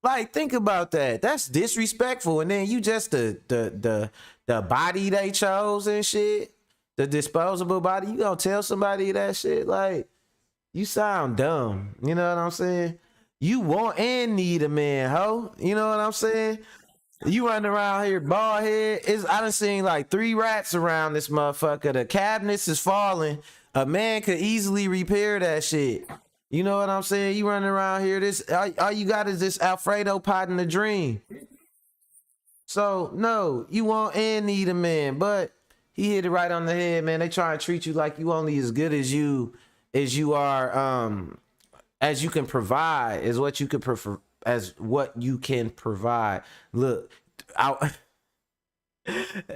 Like, think about that. That's disrespectful. And then you just the body they chose and shit, the disposable body. You gonna tell somebody that shit? Like, you sound dumb. You know what I'm saying? You want and need a man, ho. You know what I'm saying? You running around here bald head. I done seen like 3 rats around this motherfucker. The cabinets is falling. A man could easily repair that shit. You know what I'm saying? You running around here. This all you got is this Alfredo pot in the dream. So no, you want and need a man, but he hit it right on the head, man. They try to treat you like you only as good as you are, as you can provide, is what you can prefer, as what you can provide. Look,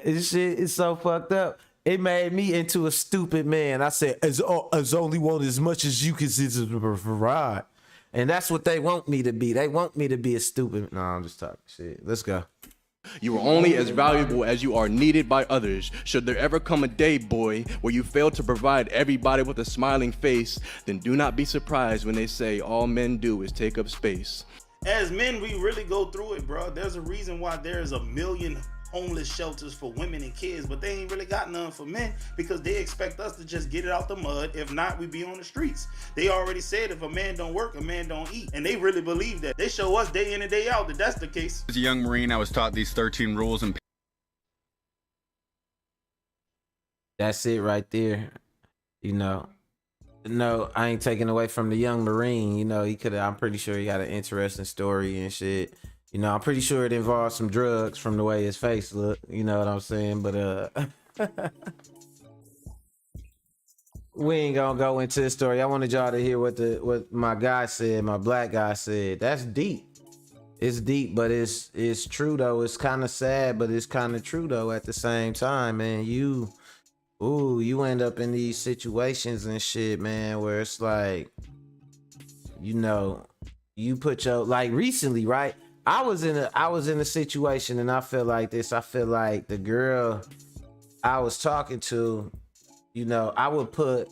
this shit is so fucked up. It made me into a stupid man. I said, as only want as much as you can provide. And that's what they want me to be. They want me to be a stupid. No, I'm just talking shit. Let's go. You are only as valuable as you are needed by others. Should there ever come a day, boy, where you fail to provide everybody with a smiling face, then do not be surprised when they say all men do is take up space. As men, we really go through it, bro. There's a reason why there's a million homeless shelters for women and kids, but they ain't really got none for men because they expect us to just get it out the mud. If not, we be on the streets. They already said if a man don't work, a man don't eat, and they really believe that. They show us day in and day out that that's the case. As a young Marine, I was taught these 13 rules and that's it right there. You know, no, I ain't taking away from the young Marine. You know, I'm pretty sure he got an interesting story and shit. You know, I'm pretty sure it involves some drugs from the way his face looked. You know what I'm saying? But we ain't gonna go into the story. I wanted y'all to hear what my guy said, my black guy said. That's deep. It's deep, but it's true though. It's kind of sad, but it's kind of true though at the same time, man. You end up in these situations and shit, man, where it's like, you know, you put your, like recently, right? I was in a situation and I feel like this. I feel like the girl I was talking to, you know, I would put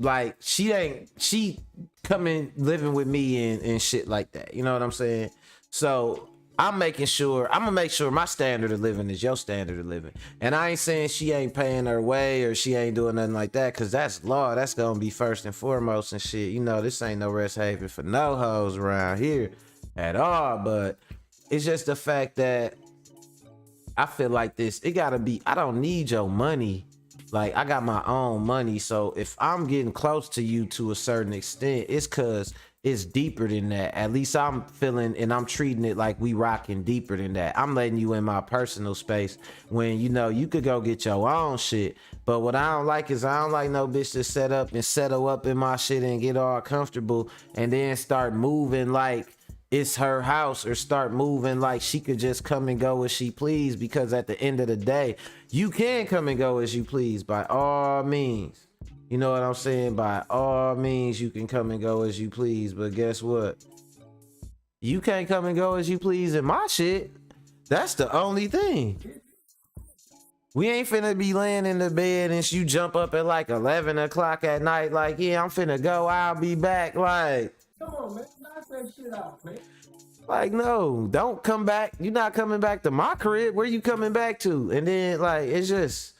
like she coming living with me and shit like that. You know what I'm saying? So I'm gonna make sure my standard of living is your standard of living. And I ain't saying she ain't paying her way or she ain't doing nothing like that, cause that's law. That's gonna be first and foremost and shit. You know, this ain't no rest haven for no hoes around here at all. But it's just the fact that I feel like this, it gotta be, I don't need your money. Like, I got my own money. So if I'm getting close to you to a certain extent, it's cause it's deeper than that. At least I'm feeling and I'm treating it like we rocking deeper than that. I'm letting you in my personal space when, you know, you could go get your own shit. But what I don't like is I don't like no bitch to set up and settle up in my shit and get all comfortable and then start moving like it's her house, or start moving like she could just come and go as she please. Because at the end of the day, you can come and go as you please by all means. You know what I'm saying? By all means, you can come and go as you please. But guess what? You can't come and go as you please in my shit. That's the only thing. We ain't finna be laying in the bed and you jump up at like 11 o'clock at night like, yeah, I'm finna go, I'll be back. Like, come on, man. Knock that shit out, man. Like, no, don't come back. You're not coming back to my crib. Where you coming back to? And then, like, it's just...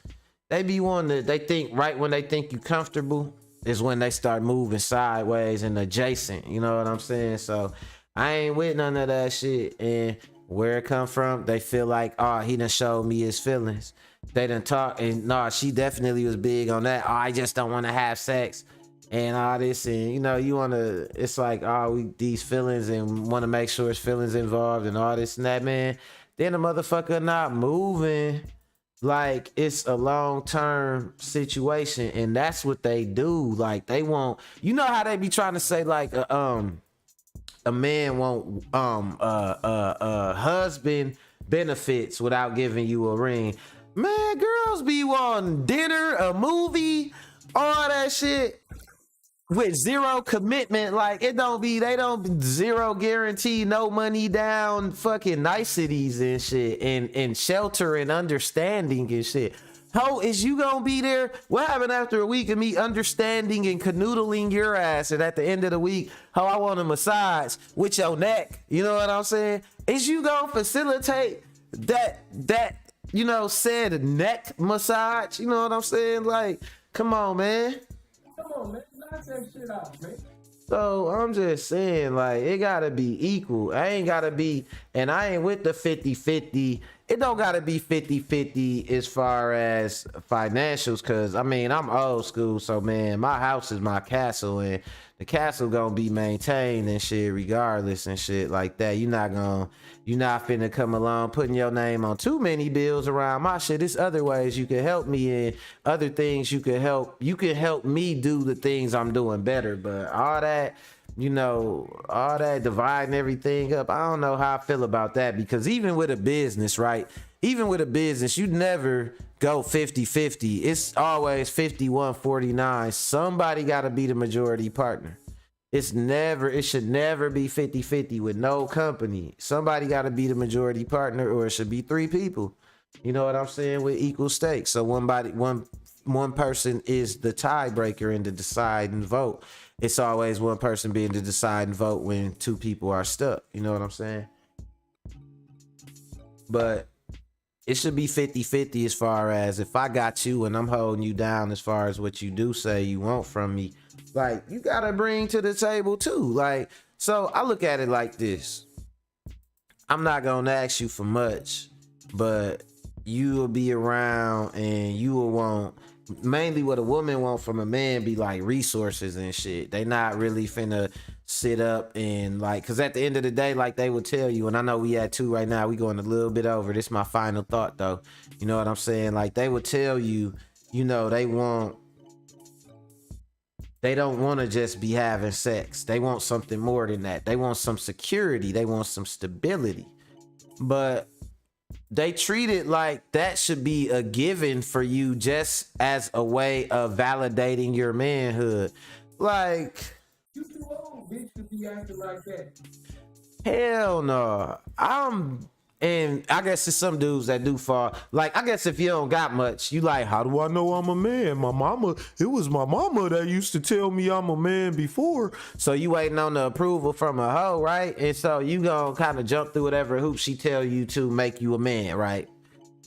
They be one that they think right when they think you comfortable is when they start moving sideways and adjacent. You know what I'm saying? So I ain't with none of that shit. And where it come from, they feel like, oh, he done showed me his feelings. They done talk, and nah, she definitely was big on that. Oh, I just don't want to have sex and all this. And you know, you want to, it's like, oh, these feelings and want to make sure it's feelings involved and all this and that, man. Then the motherfucker not moving like it's a long-term situation, and that's what they do. Like, they want, you know how they be trying to say like a man won't husband benefits without giving you a ring. Man, girls be wanting dinner, a movie, all that shit with zero commitment. Like, it don't be, they don't, zero guarantee, no money down, fucking niceties and shit, and shelter and understanding and shit. How is you gonna be there? What happened after a week of me understanding and canoodling your ass, and at the end of the week, how I want a massage with your neck? You know what I'm saying? Is you gonna facilitate that you know, said neck massage? You know what I'm saying? Like, come on, man. Come on, man. Knock that shit out, man. So I'm just saying, like, it gotta be equal. I ain't gotta be, and I ain't with the 50-50. It don't gotta be 50-50 as far as financials, cause I mean, I'm old school, so man, my house is my castle, and the castle gonna be maintained and shit regardless and shit like that. You're not finna come along putting your name on too many bills around my shit. There's other ways you can help me in, other things you can help me do the things I'm doing better. But all that, you know, all that dividing everything up, I don't know how I feel about that, because even with a business, right? Even with a business, you never go 50-50. It's always 51-49. Somebody got to be the majority partner. It should never be 50-50 with no company. Somebody got to be the majority partner, or it should be 3 people. You know what I'm saying? With equal stakes. So one person is the tiebreaker in the decide and vote. It's always one person being the decide and vote when 2 people are stuck. You know what I'm saying? But it should be 50-50 as far as if I got you and I'm holding you down as far as what you do say you want from me. Like, you gotta bring to the table too. Like, so I look at it like this. I'm not gonna ask you for much, but you will be around and you will want, mainly what a woman want from a man be like resources and shit. They not really finna sit up and like, cause at the end of the day, like they would tell you, and I know we at 2 right now, we going a little bit over. This is my final thought though. You know what I'm saying? Like, they would tell you, you know, they don't want to just be having sex. They want something more than that. They want some security. They want some stability. But they treat it like that should be a given for you just as a way of validating your manhood. Like, you too old, bitch, to be acting like that. Hell no. And I guess it's some dudes that do fall. Like, I guess if you don't got much, you like, how do I know I'm a man? It was my mama that used to tell me I'm a man before. So you waiting on the approval from a hoe, right? And so you gonna kind of jump through whatever hoop she tell you to make you a man, right?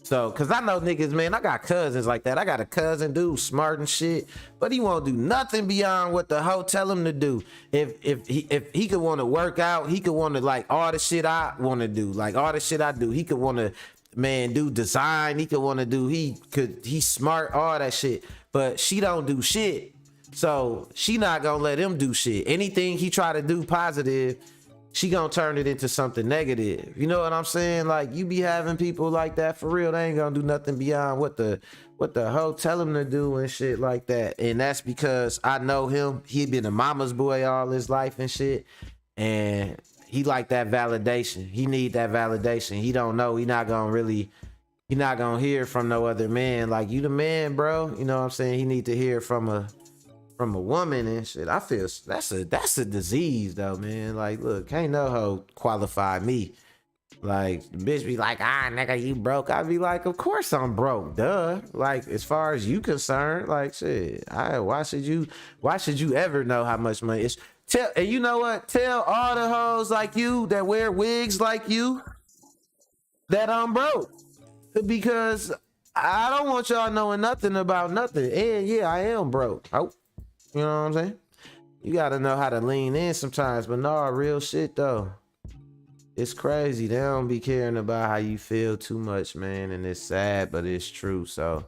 So, cause I know niggas, man, I got cousins like that. I got a cousin dude smart and shit, but he won't do nothing beyond what the hoe tell him to do. If he could want to work out, he could want to like all the shit I want to do, like all the shit I do. He could want to, man, do design. He could want to do. He's smart, all that shit. But she don't do shit, so she not gonna let him do shit. Anything he try to do positive, she gonna turn it into something negative. You know what I'm saying? Like, you be having people like that for real. They ain't gonna do nothing beyond what the hoe tell him to do and shit like that. And that's because I know him. He been a mama's boy all his life and shit. And he like that validation. He need that validation. He don't know. He not gonna hear from no other man. Like, you the man, bro. You know what I'm saying? He need to hear from a woman and shit. I feel that's a disease though, man. Like, look, can't no hoe qualify me. Like, the bitch be like, nigga, you broke. I be like, of course I'm broke, duh. Like, as far as you concerned, like, shit, why should you ever know how much money it's and you know what? Tell all the hoes like you that wear wigs like you that I'm broke. Because I don't want y'all knowing nothing about nothing. And yeah, I am broke. Oh. You know what I'm saying? You gotta know how to lean in sometimes, but no, real shit though. It's crazy. They don't be caring about how you feel too much, man, and it's sad, but it's true. So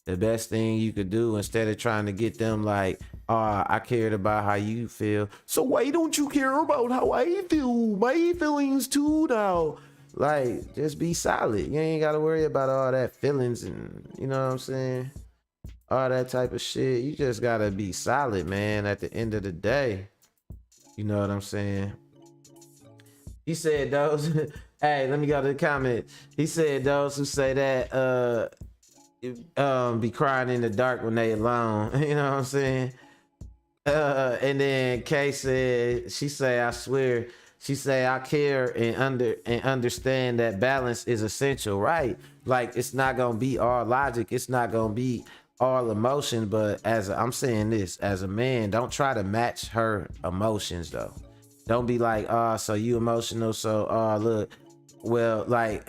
the best thing you could do, instead of trying to get them like, oh, I cared about how you feel, so why don't you care about how I feel? My feelings too now. Like, just be solid. You ain't gotta worry about all that feelings and, you know what I'm saying? All that type of shit. You just gotta be solid, man, at the end of the day. You know what I'm saying? He said those hey, let me go to the comment. He said those who say that be crying in the dark when they alone. You know what I'm saying? And then Kay said, she say, I swear, she say, I care and understand that balance is essential, right? Like, it's not gonna be all logic, it's not gonna be all emotion, but I'm saying this, as a man, don't try to match her emotions though. Don't be like, oh, so you emotional, so look, well, like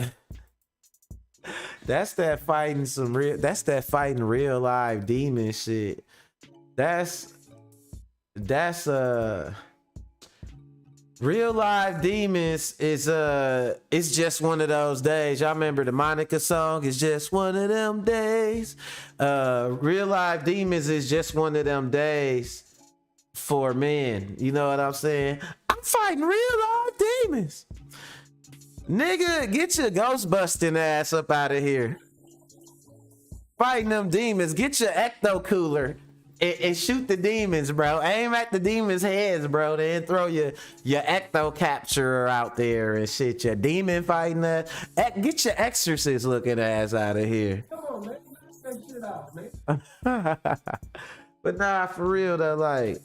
that's that fighting real life demon shit. That's real life demons is it's just one of those days. Y'all remember the Monica song? It's just one of them days. Real life demons is just one of them days for men. You know what I'm saying? I'm fighting real life demons. Nigga, get your ghost busting ass up out of here. Fighting them demons. Get your ecto cooler and shoot the demons, bro. Aim at the demons' heads, bro. Then throw your ecto capturer out there and shit. Your demon fighting that. Get your exorcist looking ass out of here. Come on, man. That shit out, man. But nah, for real though, like,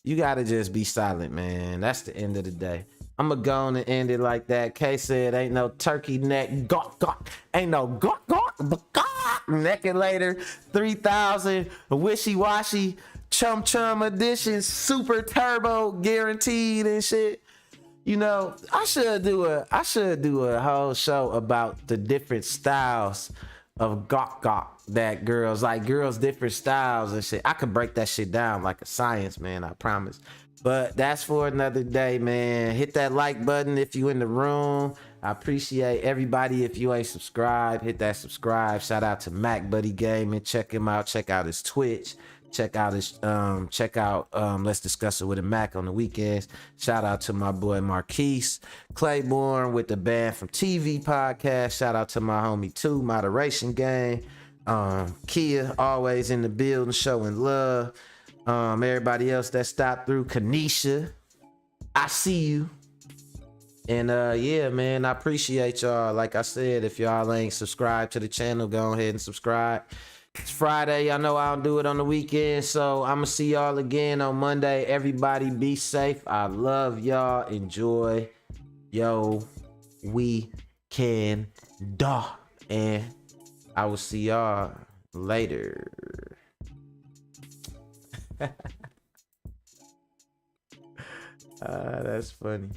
you gotta just be silent, man. That's the end of the day. I'm gonna go on and end it like that. K said, ain't no turkey neck, gawk, gawk. Ain't no gawk, gawk, gawk. Naked later, 3,000, wishy-washy, chum edition, super turbo, guaranteed and shit. You know, I should do a whole show about the different styles of gawk, gawk that girls different styles and shit. I could break that shit down like a science, man, I promise. But that's for another day, man. Hit that like button if you in the room. I appreciate everybody. If you ain't subscribed, hit that subscribe. Shout out to Mac Buddy Gaming. Check him out. Check out his Twitch. Check out Let's Discuss It with a Mac on the weekends. Shout out to my boy Marquise Claiborne with the Band from TV podcast. Shout out to my homie too, Moderation Gang. Kia always in the building showing love. Everybody else that stopped through, Kanisha, I see you. And yeah, man, I appreciate y'all. Like I said, if y'all ain't subscribed to the channel, go ahead and subscribe. It's Friday. I know I don't do it on the weekend, so I'm gonna see y'all again on Monday. Everybody be safe. I love y'all. Enjoy yo weekend. And I will see y'all later. That's funny.